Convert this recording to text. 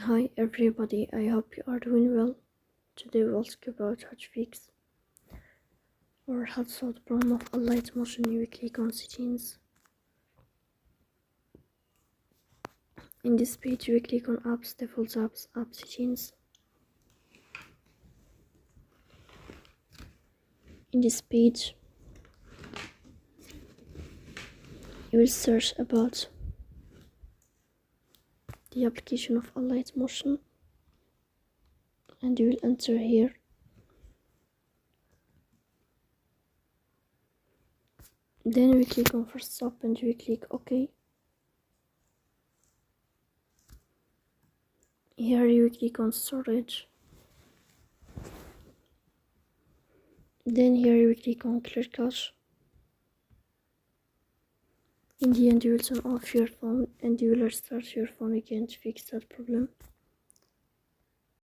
Hi everybody, I hope you are doing well. Today we'll talk about how to fix or how to solve the problem of Alight motion when you click on settings. In this page you click on apps, default apps, app settings. In this page you will search about the application of Alight motion and you will enter here. Then we click on first stop and we click OK. Here you click on storage. Then here you click on clear cache. In the end you will turn off your phone and you will restart your phone again to fix that problem.